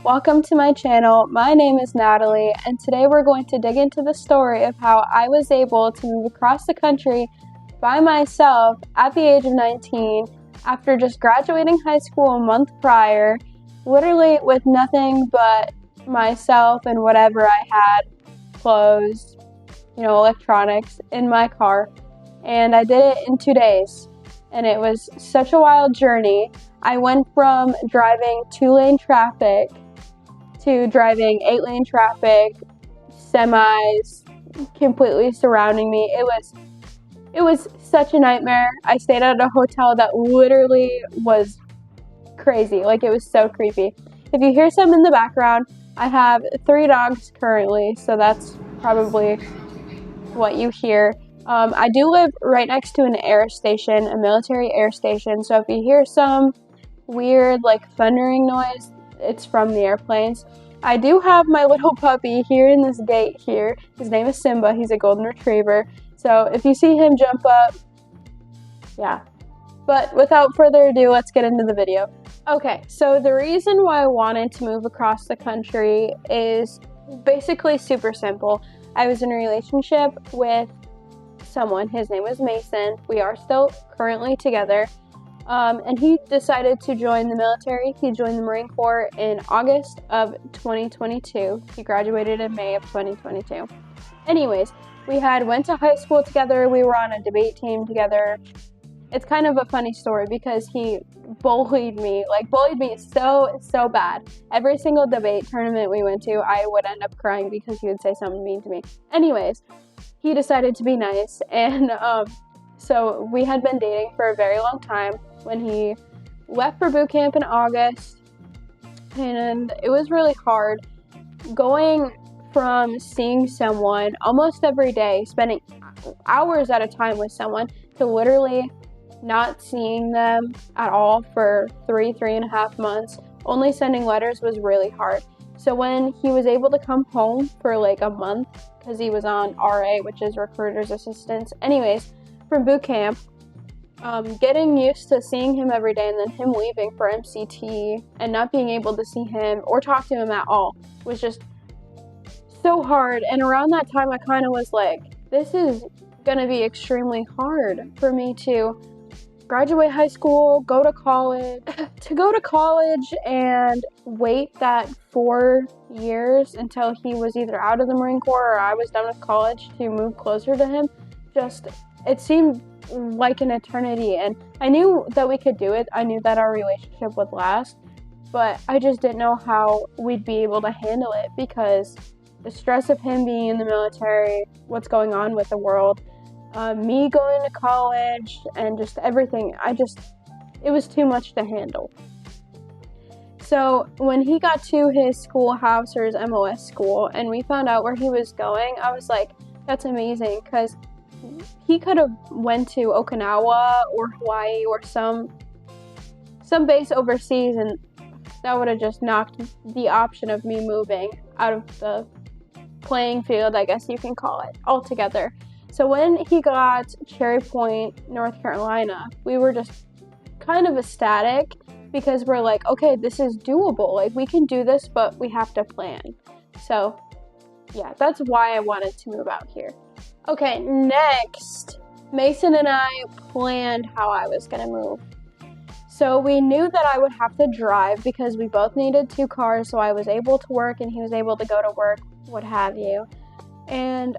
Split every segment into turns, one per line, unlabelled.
Welcome to my channel. My name is Natalie, and today we're going to dig into the story of how I was able to move across the country by myself at the age of 19 after just graduating high school a month prior, literally with nothing but myself and whatever I had, clothes, electronics in my car, and I did it in 2 days, and it was such a wild journey. I went from driving 2-lane traffic to driving 8-lane traffic, semis completely surrounding me. It was such a nightmare. I stayed at a hotel that literally was crazy. Like, it was so creepy. If you hear some in the background, I have 3 dogs currently, so that's probably what you hear. I do live right next to an air station, a military air station, so if you hear some weird thundering noise, it's from the airplanes. I do have my little puppy here in this gate here. His name is Simba. He's a golden retriever. So if you see him jump up, yeah. But without further ado, let's get into the video. Okay, so the reason why I wanted to move across the country is basically super simple. I was in a relationship with someone. His name was Mason. We are still currently together. And he decided to join the military. He joined the Marine Corps in August of 2022. He graduated in May of 2022. Anyways, we went to high school together. We were on a debate team together. It's kind of a funny story because he bullied me so bad. Every single debate tournament we went to, I would end up crying because he would say something mean to me. Anyways, he decided to be nice, and so we had been dating for a very long time when he left for boot camp in August, and it was really hard going from seeing someone almost every day, spending hours at a time with someone, to literally not seeing them at all for 3.5 months. Only sending letters was really hard. So when he was able to come home for a month, because he was on RA, which is recruiter's assistance, anyways, from boot camp, getting used to seeing him every day and then him leaving for MCT and not being able to see him or talk to him at all was just so hard. And around that time, I kind of was like, this is going to be extremely hard for me to graduate high school, go to college and wait that 4 years until he was either out of the Marine Corps or I was done with college to move closer to him. It seemed like an eternity, and I knew that we could do it. I knew that our relationship would last, but I just didn't know how we'd be able to handle it because the stress of him being in the military, what's going on with the world, me going to college, and just everything. It was too much to handle. So when he got to his schoolhouse or his MOS school and we found out where he was going, I was like, that's amazing, because he could have went to Okinawa or Hawaii or some base overseas, and that would have just knocked the option of me moving out of the playing field, I guess you can call it, altogether. So when he got Cherry Point, North Carolina, we were just kind of ecstatic because we're like, okay, this is doable. We can do this, but we have to plan. So yeah, that's why I wanted to move out here. Okay, next, Mason and I planned how I was going to move. So we knew that I would have to drive because we both needed 2 cars, so I was able to work and he was able to go to work, what have you. And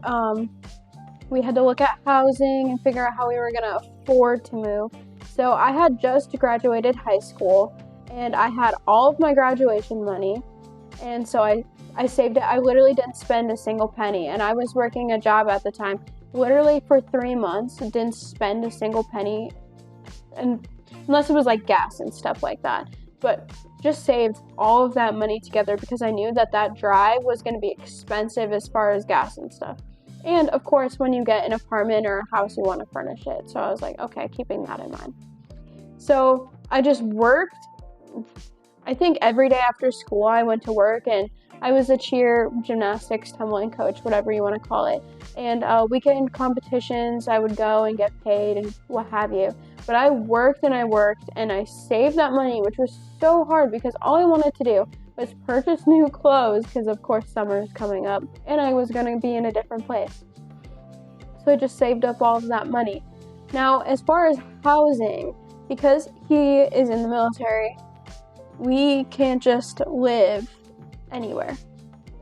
we had to look at housing and figure out how we were going to afford to move. So I had just graduated high school and I had all of my graduation money, and so I saved it. I literally didn't spend a single penny, and I was working a job at the time. Literally for 3 months, didn't spend a single penny, and unless it was gas and stuff like that. But just saved all of that money together because I knew that drive was going to be expensive as far as gas and stuff. And of course, when you get an apartment or a house, you want to furnish it. So I was like, okay, keeping that in mind. So I just worked. I think every day after school, I went to work, and I was a cheer, gymnastics, tumbling coach, whatever you want to call it. And weekend competitions, I would go and get paid and what have you. But I worked and I saved that money, which was so hard because all I wanted to do was purchase new clothes, because of course summer is coming up, and I was going to be in a different place. So I just saved up all of that money. Now, as far as housing, because he is in the military, we can't just live anywhere.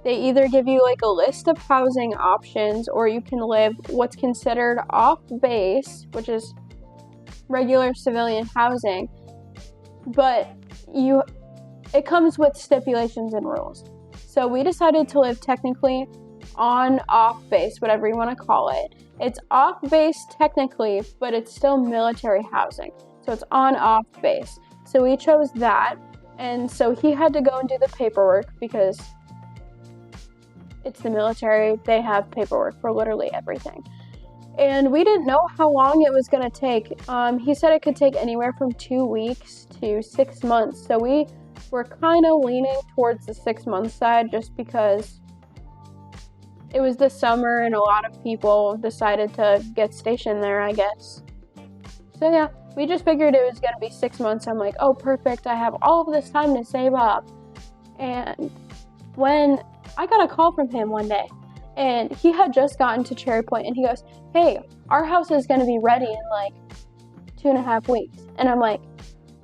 They either give you like a list of housing options, or you can live what's considered off base, which is regular civilian housing, but it comes with stipulations and rules. So we decided to live technically on off base, whatever you want to call it. It's off base technically, but it's still military housing. So it's on off base. So we chose that. And so he had to go and do the paperwork, because it's the military. They have paperwork for literally everything. And we didn't know how long it was going to take. He said it could take anywhere from 2 weeks to 6 months. So we were kind of leaning towards the 6 month side, just because it was the summer and a lot of people decided to get stationed there, I guess. So yeah, we just figured it was going to be 6 months. I'm like, oh, perfect. I have all of this time to save up. And when I got a call from him one day, and he had just gotten to Cherry Point, and he goes, hey, our house is going to be ready in like 2.5 weeks. And I'm like,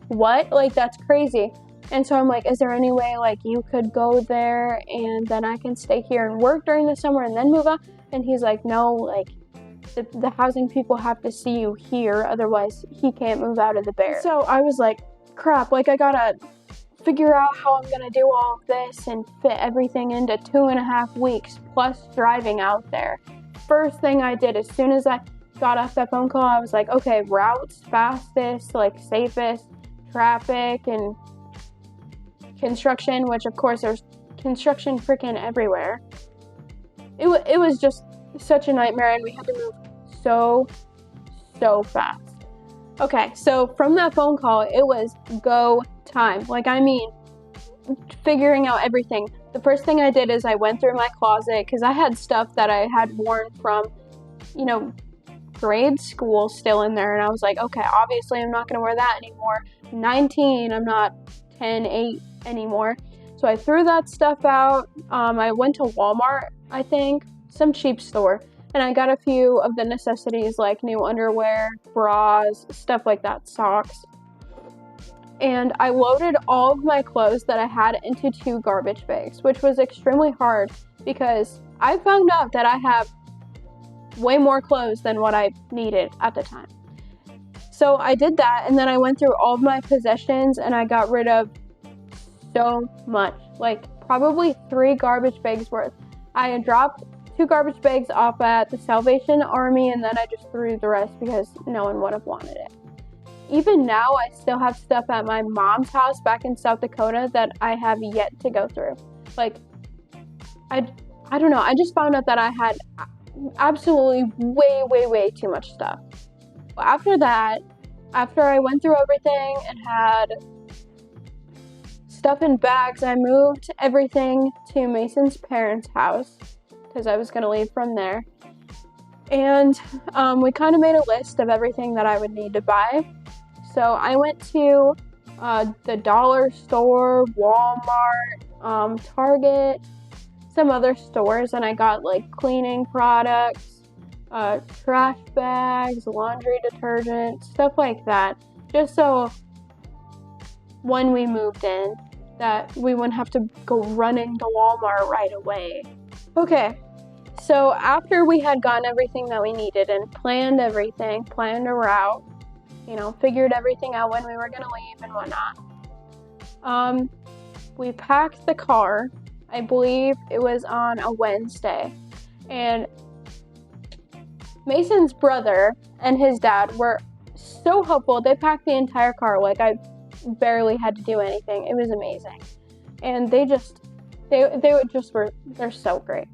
what? Like, that's crazy. And so I'm like, is there any way like you could go there and then I can stay here and work during the summer and then move on? And he's like, no, like the housing people have to see you here, otherwise he can't move out of the Bear. So I was like, crap, like I gotta figure out how I'm gonna do all of this and fit everything into 2.5 weeks plus driving out there. First thing I did, as soon as I got off that phone call, I was like, okay, routes, fastest, like safest, traffic, and construction, which of course there's construction freaking everywhere. It was just such a nightmare, and we had to move so fast. Okay, so from that phone call, it was go time. Like, I mean, figuring out everything. The first thing I did is I went through my closet, because I had stuff that I had worn from, grade school still in there, and I was like, okay, obviously I'm not going to wear that anymore. 19, I'm not 10, 8 anymore. So I threw that stuff out. I went to Walmart, I think, some cheap store, and I got a few of the necessities like new underwear, bras, stuff like that, socks. And I loaded all of my clothes that I had into 2 garbage bags, which was extremely hard because I found out that I have way more clothes than what I needed at the time. So I did that, and then I went through all of my possessions and I got rid of so much, like probably 3 garbage bags worth. I had dropped 2 garbage bags off at the Salvation Army, and then I just threw the rest because no one would have wanted it. Even now, I still have stuff at my mom's house back in South Dakota that I have yet to go through. Like, I don't know. I just found out that I had absolutely way too much stuff. After that, after I went through everything and had stuff in bags, I moved everything to Mason's parents' house because I was going to leave from there. And we kind of made a list of everything that I would need to buy. So I went to the dollar store, Walmart, Target, some other stores, and I got like cleaning products, trash bags, laundry detergent, stuff like that, just so when we moved in that we wouldn't have to go running to Walmart right away. Okay, so after we had gotten everything that we needed and planned everything, planned a route, figured everything out when we were going to leave and whatnot, we packed the car. I believe it was on a Wednesday, and Mason's brother and his dad were so helpful. They packed the entire car. Like, I barely had to do anything. It was amazing. And they're so great.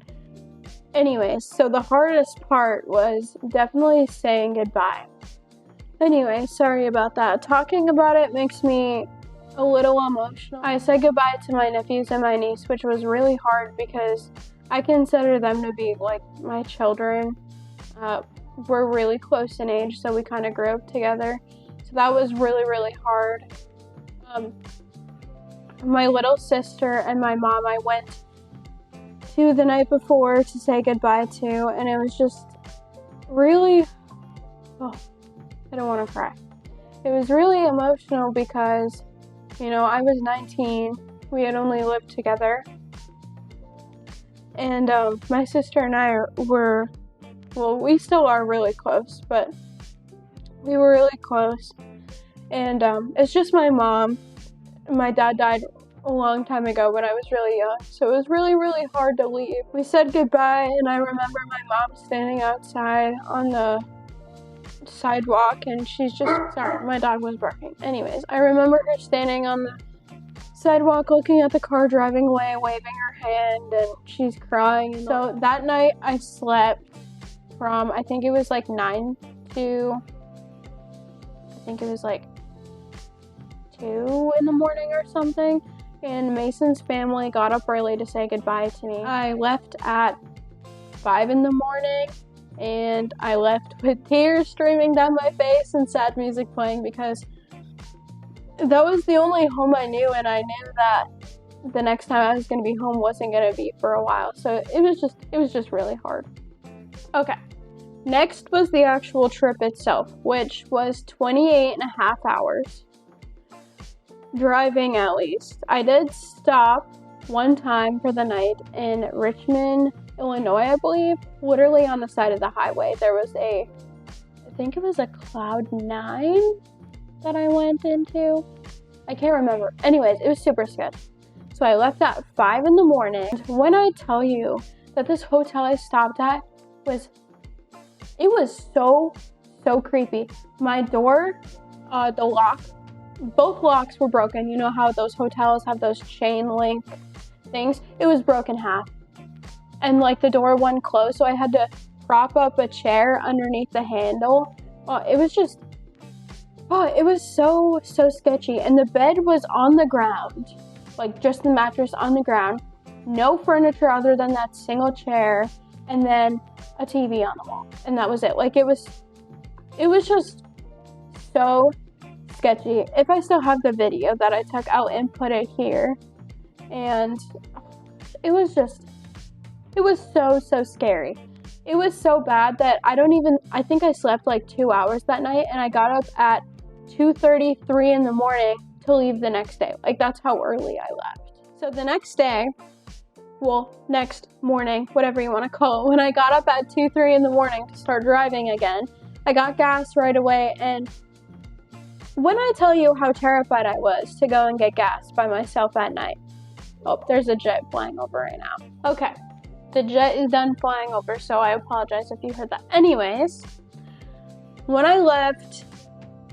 Anyways, so the hardest part was definitely saying goodbye. Anyway, sorry about that. Talking about it makes me a little emotional. I said goodbye to my nephews and my niece, which was really hard because I consider them to be like my children. We're really close in age, so we kind of grew up together. So that was really hard. my little sister and my mom I went to the night before to say goodbye to, and it was just really, oh, I don't want to cry. It was really emotional because, you know, I was 19, we had only lived together, and my sister and I were, well, we still are really close, but we were really close, and it's just my mom. My dad died a long time ago when I was really young, so it was really, really hard to leave. We said goodbye, and I remember my mom standing outside on the sidewalk, and she's just, sorry, my dog was barking. Anyways, I remember her standing on the sidewalk looking at the car driving away, waving her hand, and she's crying. So that night I slept from, I think it was like 9 to, I think it was like 2 in the morning or something, and Mason's family got up early to say goodbye to me. I left at 5 in the morning, and I left with tears streaming down my face and sad music playing because that was the only home I knew, and I knew that the next time I was going to be home wasn't going to be for a while, so it was just really hard. Okay, next was the actual trip itself, which was 28 and a half hours. Driving, at least. I did stop one time for the night in Richmond, Illinois, I believe. Literally on the side of the highway, there was I think it was a Cloud 9 that I went into. I can't remember. Anyways, it was super sketchy. So I left at 5 in the morning. When I tell you that this hotel I stopped at was so creepy. My door, the lock, both locks were broken. You know how those hotels have those chain link things? It was broken half. And like the door wouldn't close, so I had to prop up a chair underneath the handle. It was so sketchy. And the bed was on the ground, like just the mattress on the ground. No furniture other than that single chair, and then a TV on the wall. And that was it. Like it was just so sketchy. If I still have the video that I took, I'll input it here. And it was so scary. It was so bad that I think I slept like 2 hours that night, and I got up at 2:33 in the morning to leave the next day. Like that's how early I left. So the next day, well, next morning, whatever you want to call it, when I got up at 2-3 in the morning to start driving again, I got gas right away, and when I tell you how terrified I was to go and get gas by myself at night. Oh, there's a jet flying over right now. Okay, the jet is done flying over, so I apologize if you heard that. Anyways, when I left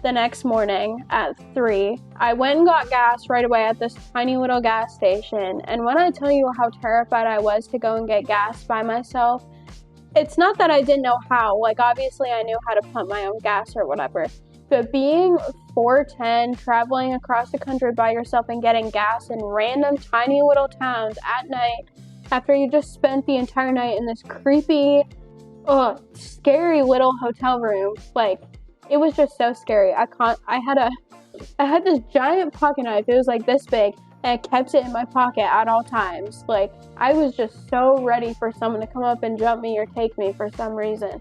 the next morning at 3, I went and got gas right away at this tiny little gas station. And when I tell you how terrified I was to go and get gas by myself, it's not that I didn't know how. Like, obviously I knew how to pump my own gas or whatever. But being 4'10", traveling across the country by yourself and getting gas in random tiny little towns at night after you just spent the entire night in this creepy, scary little hotel room, like, it was just so scary. I had this giant pocket knife. It was like this big, and I kept it in my pocket at all times. Like, I was just so ready for someone to come up and jump me or take me for some reason.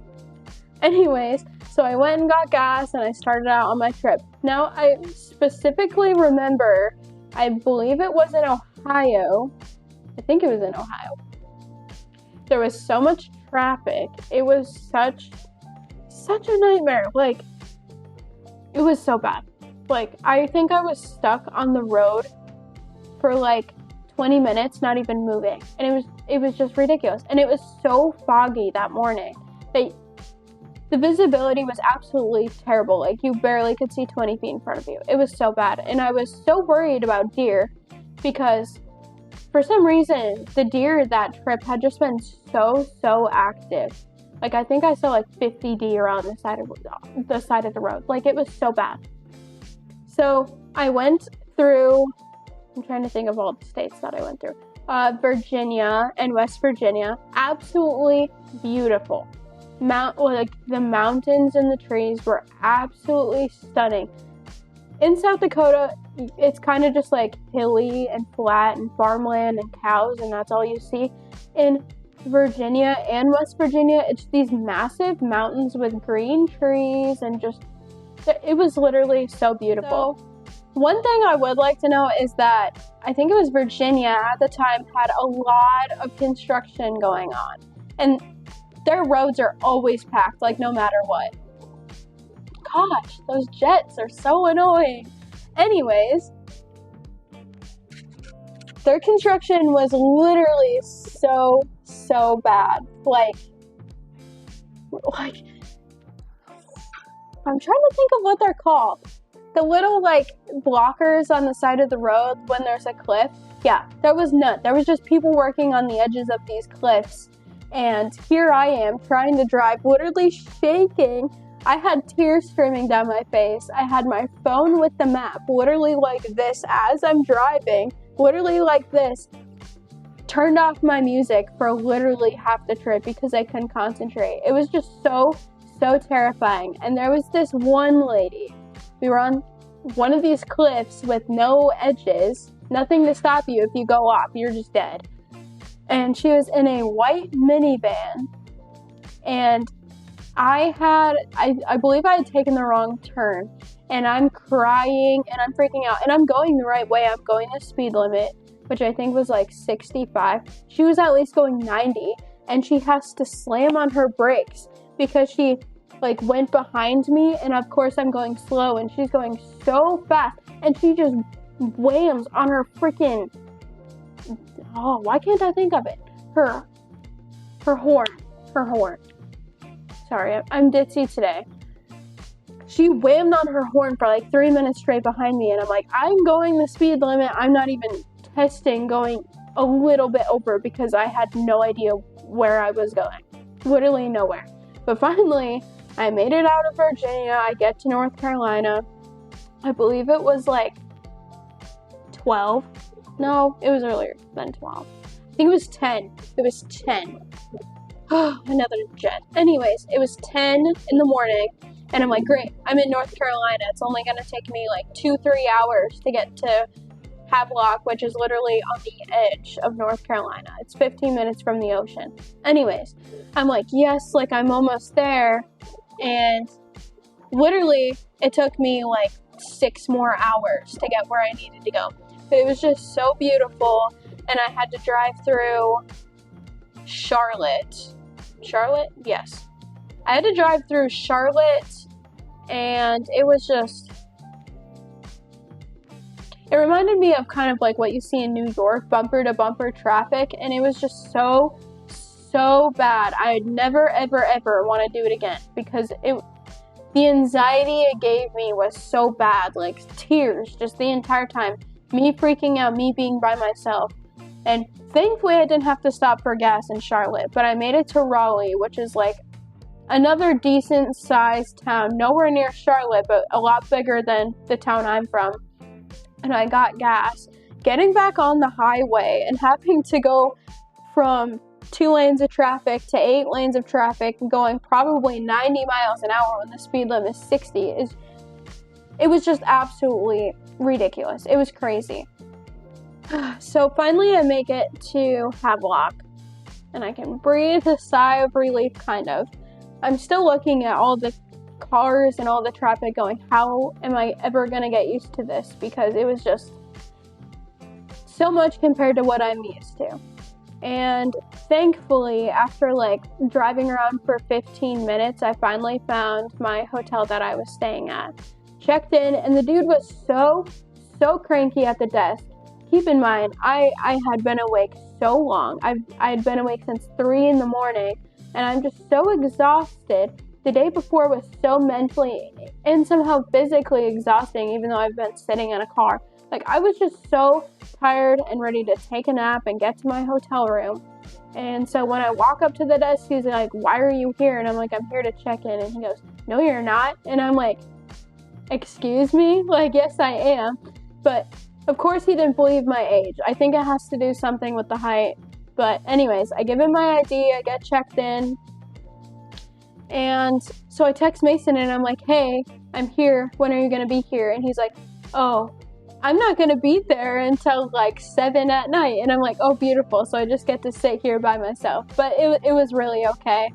Anyways, so I went and got gas, and I started out on my trip. Now, I specifically remember, I believe it was in Ohio. I think it was in Ohio. There was so much traffic. It was such a nightmare. Like, it was so bad. Like, I think I was stuck on the road for like 20 minutes, not even moving. And it was just ridiculous. And it was so foggy that morning that the visibility was absolutely terrible. Like, you barely could see 20 feet in front of you. It was so bad. And I was so worried about deer because for some reason, the deer that trip had just been so active. Like, I think I saw like 50 deer on the side of the road. Like, it was so bad. So I went through, I'm trying to think of all the states that I went through. Virginia and West Virginia, absolutely beautiful. The mountains and the trees were absolutely stunning. in South Dakota, it's kind of just like hilly and flat and farmland and cows, and that's all you see. In Virginia and West Virginia, it's these massive mountains with green trees and just, it was literally so beautiful. So, one thing I would like to know is that I think it was Virginia at the time had a lot of construction going on, and their roads are always packed, like no matter what. Gosh, those jets are so annoying. Anyways, their construction was literally so bad. Like, I'm trying to think of what they're called. The little, like, blockers on the side of the road when there's a cliff. Yeah, there was none. There was just people working on the edges of these cliffs. And here I am trying to drive, literally shaking. I had tears streaming down my face. I had my phone with the map, literally like this as I'm driving. Literally like this. Turned off my music for literally half the trip because I couldn't concentrate. It was just so terrifying. And there was this one lady. We were on one of these cliffs with no edges, nothing to stop you if you go off, you're just dead. And she was in a white minivan, and I believe I had taken the wrong turn, and I'm crying, and I'm freaking out, and I'm going the right way. I'm going the speed limit, which I think was like 65. She was at least going 90, and she has to slam on her brakes because she like went behind me, and of course I'm going slow, and she's going so fast, and she just whams on her freaking, oh, why can't I think of it? Her horn. Sorry, I'm ditzy today. She whammed on her horn for like 3 minutes straight behind me, and I'm like, I'm going the speed limit. I'm not even testing going a little bit over because I had no idea where I was going. Literally nowhere. But finally, I made it out of Virginia. I get to North Carolina. I believe it was like 12. No, it was earlier than 12. I think it was 10. It was 10. Another jet. Anyways, it was 10 in the morning, and I'm like, great, I'm in North Carolina. It's only going to take me like 2-3 hours to get to Havelock, which is literally on the edge of North Carolina. It's 15 minutes from the ocean. Anyways, I'm like, yes, like I'm almost there. And literally, it took me like 6 more hours to get where I needed to go. But it was just so beautiful, and I had to drive through Charlotte? Yes. I had to drive through Charlotte, and it was just, it reminded me of kind of like what you see in New York, bumper to bumper traffic, and it was just so bad. I'd never ever want to do it again because the anxiety it gave me was so bad, like tears just the entire time, me freaking out, me being by myself. And thankfully I didn't have to stop for gas in Charlotte, but I made it to Raleigh, which is like another decent sized town, nowhere near Charlotte, but a lot bigger than the town I'm from. And I got gas. Getting back on the highway and having to go from 2 lanes of traffic to 8 lanes of traffic and going probably 90 miles an hour when the speed limit is 60 it was just absolutely ridiculous. It was crazy. So finally I make it to Havelock, and I can breathe a sigh of relief, kind of. I'm still looking at all the cars and all the traffic going, how am I ever going to get used to this? Because it was just so much compared to what I'm used to. And thankfully, after like driving around for 15 minutes, I finally found my hotel that I was staying at. Checked in, and the dude was so cranky at the desk. Keep in mind, I had been awake so long. I had been awake since 3 in the morning, and I'm just so exhausted. The day before was so mentally and somehow physically exhausting, even though I've been sitting in a car. Like, I was just so tired and ready to take a nap and get to my hotel room. And so when I walk up to the desk, he's like, why are you here? And I'm like, I'm here to check in. And he goes, no, you're not. And I'm like, excuse me? Like, yes, I am. But of course he didn't believe my age. I think it has to do something with the height. But anyways, I give him my ID, I get checked in. And so I text Mason and I'm like, hey, I'm here. When are you going to be here? And he's like, oh, I'm not going to be there until like 7 at night. And I'm like, oh, beautiful. So I just get to sit here by myself. But it was really okay.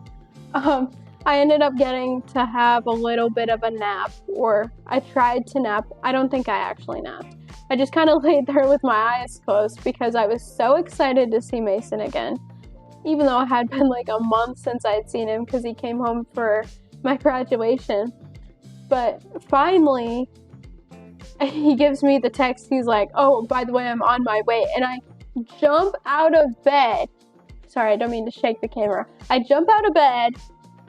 I ended up getting to have a little bit of a nap, or I tried to nap. I don't think I actually napped. I just kind of laid there with my eyes closed because I was so excited to see Mason again. Even though it had been like a month since I had seen him because he came home for my graduation. But finally, he gives me the text. He's like, oh, by the way, I'm on my way. And I jump out of bed. Sorry, I don't mean to shake the camera. I jump out of bed,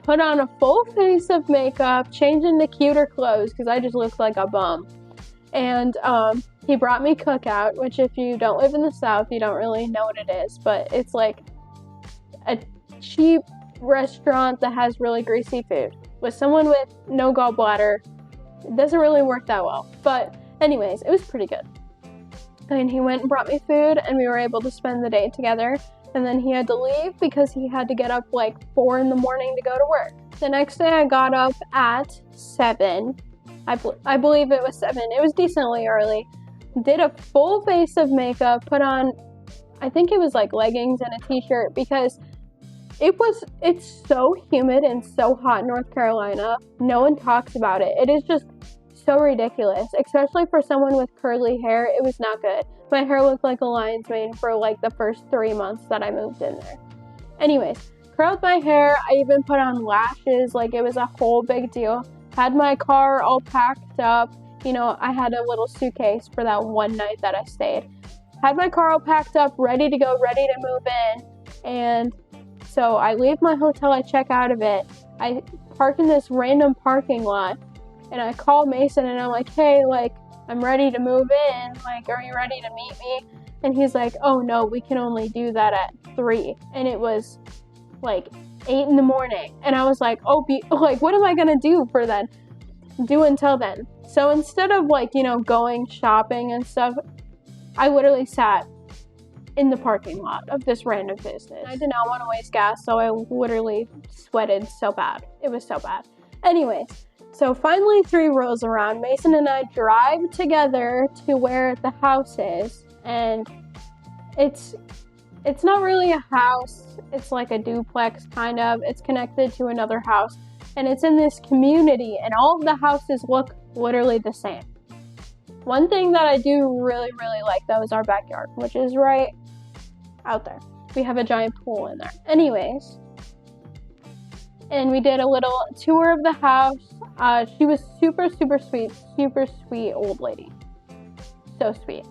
put on a full face of makeup, change into cuter clothes because I just looked like a bum. And he brought me Cookout, which if you don't live in the South, you don't really know what it is. But it's like a cheap restaurant that has really greasy food. With someone with no gallbladder, it doesn't really work that well. But anyways, it was pretty good. And he went and brought me food, and we were able to spend the day together. And then he had to leave because he had to get up like 4 in the morning to go to work. The next day I got up at 7. I believe it was 7. It was decently early. Did a full face of makeup, put on, I think it was like leggings and a t-shirt because it's so humid and so hot in North Carolina. No one talks about it. It is just so ridiculous, especially for someone with curly hair. It was not good. My hair looked like a lion's mane for like the first 3 months that I moved in there. Anyways, curled my hair. I even put on lashes. Like it was a whole big deal. Had my car all packed up. You know, I had a little suitcase for that one night that I stayed. Had my car all packed up, ready to go, ready to move in. And so I leave my hotel, I check out of it. I park in this random parking lot. And I call Mason and I'm like, hey, like, I'm ready to move in. Like, are you ready to meet me? And he's like, oh no, we can only do that at 3. And it was like 8 in the morning. And I was like, oh, like, what am I going to do until then? So instead of like, you know, going shopping and stuff, I literally sat in the parking lot of this random business. I did not want to waste gas, so I literally sweated so bad. It was so bad. Anyways, so finally 3 rolls around. Mason and I drive together to where the house is, and it's not really a house. It's like a duplex kind of. It's connected to another house, and it's in this community, and all of the houses look literally the same. One thing that I do really, really like though is our backyard, which is right out there. We have a giant pool in there. Anyways, and we did a little tour of the house. She was super, super sweet old lady. So sweet.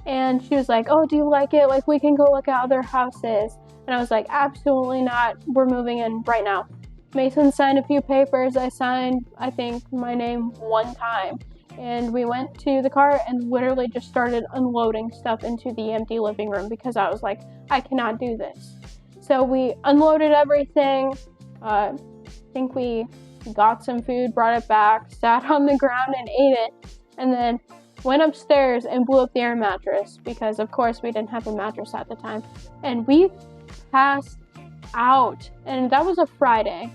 And she was like, oh, do you like it? Like, we can go look at other houses. And I was like, absolutely not. We're moving in right now. Mason signed a few papers. I signed, I think, my name 1 time. And we went to the car and literally just started unloading stuff into the empty living room because I was like, I cannot do this. So we unloaded everything. I think we got some food, brought it back, sat on the ground and ate it, and then went upstairs and blew up the air mattress because, of course, we didn't have a mattress at the time. And we passed out. And that was a Friday.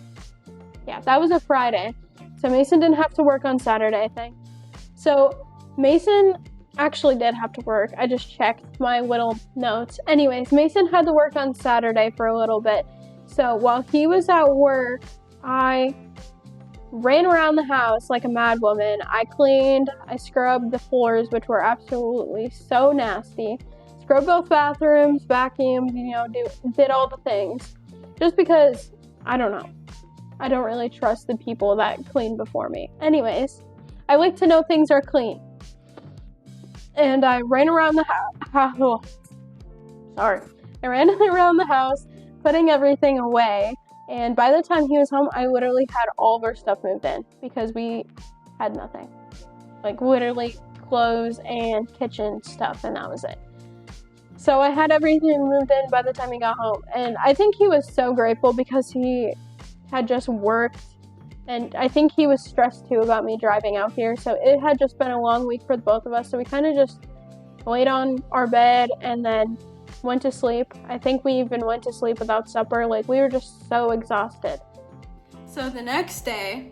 Yeah, that was a Friday. So Mason didn't have to work on Saturday, I think. So Mason actually did have to work. I just checked my little notes. Anyways, Mason had to work on Saturday for a little bit. So while he was at work, I ran around the house like a mad woman. I cleaned, I scrubbed the floors, which were absolutely so nasty. Scrubbed both bathrooms, vacuumed, did all the things. Just because, I don't know. I don't really trust the people that clean before me. Anyways, I like to know things are clean. And I ran around the house. I ran around the house, putting everything away. And by the time he was home, I literally had all of our stuff moved in because we had nothing. Like literally clothes and kitchen stuff, and that was it. So I had everything moved in by the time he got home. And I think he was so grateful because he had just worked. And I think he was stressed too about me driving out here. So it had just been a long week for both of us. So we kind of just laid on our bed and then went to sleep. I think we even went to sleep without supper. Like, we were just so exhausted. So the next day,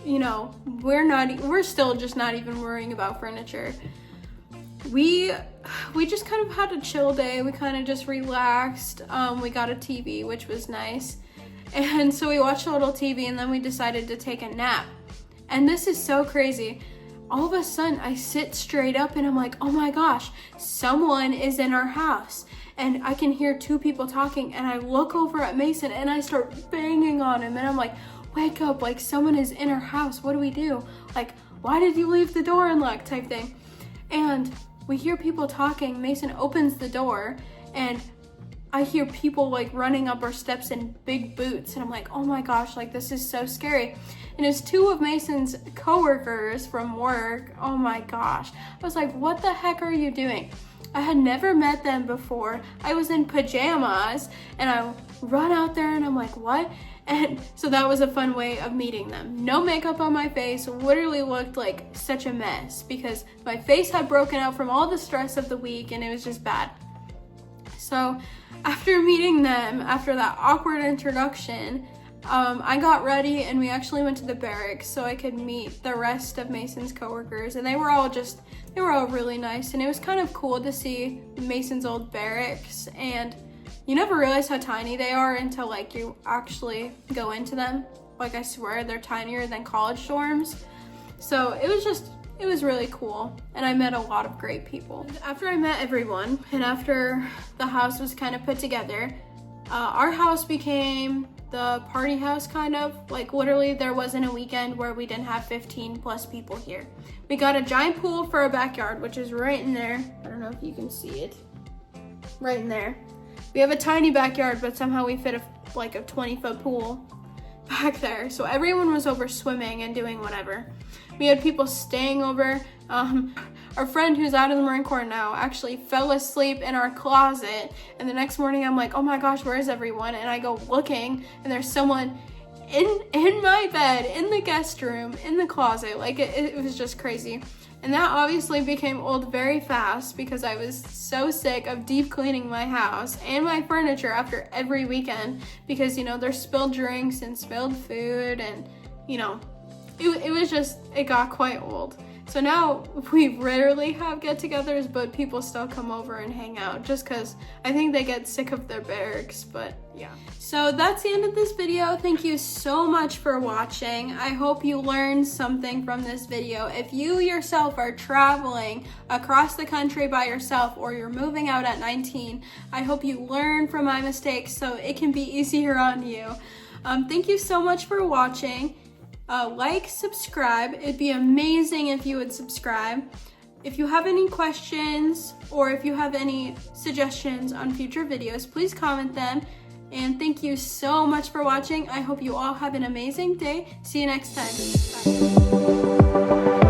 you know, we're still just not even worrying about furniture. We just kind of had a chill day. We kind of just relaxed. We got a TV, which was nice. And so we watched a little TV, and then we decided to take a nap. And this is so crazy. All of a sudden, I sit straight up and I'm like, oh my gosh, someone is in our house. And I can hear two people talking, and I look over at Mason and I start banging on him, and I'm like, wake up, like someone is in our house. What do we do? Like, why did you leave the door unlocked type thing? And we hear people talking. Mason opens the door, and I hear people like running up our steps in big boots, and I'm like, oh my gosh, like this is so scary. And it's two of Mason's coworkers from work. Oh my gosh. I was like, what the heck are you doing? I had never met them before. I was in pajamas, and I run out there and I'm like, what? And so that was a fun way of meeting them. No makeup on my face, literally looked like such a mess because my face had broken out from all the stress of the week, and it was just bad. So after meeting them, after that awkward introduction, I got ready and we actually went to the barracks so I could meet the rest of Mason's coworkers, and they were all really nice, and it was kind of cool to see Mason's old barracks, and you never realize how tiny they are until like you actually go into them. Like I swear they're tinier than college dorms. So it was really cool, and I met a lot of great people. After I met everyone and after the house was kind of put together, our house became the party house kind of. Like literally there wasn't a weekend where we didn't have 15 plus people here. We got a giant pool for our backyard, which is right in there. I don't know if you can see it. Right in there. We have a tiny backyard, but somehow we fit a 20-foot pool back there. So everyone was over swimming and doing whatever. We had people staying over. Our friend who's out of the Marine Corps now actually fell asleep in our closet. And the next morning I'm like, oh my gosh, where is everyone? And I go looking, and there's someone in my bed, in the guest room, in the closet. Like it was just crazy. And that obviously became old very fast because I was so sick of deep cleaning my house and my furniture after every weekend because, you know, there's spilled drinks and spilled food, and, you know, it got quite old. So now we rarely have get-togethers, but people still come over and hang out just because I think they get sick of their barracks, but yeah. So that's the end of this video. Thank you so much for watching. I hope you learned something from this video. If you yourself are traveling across the country by yourself, or you're moving out at 19, I hope you learn from my mistakes so it can be easier on you. Thank you so much for watching. Like, subscribe. It'd be amazing if you would subscribe. If you have any questions or if you have any suggestions on future videos, please comment them. And thank you so much for watching. I hope you all have an amazing day. See you next time. Bye.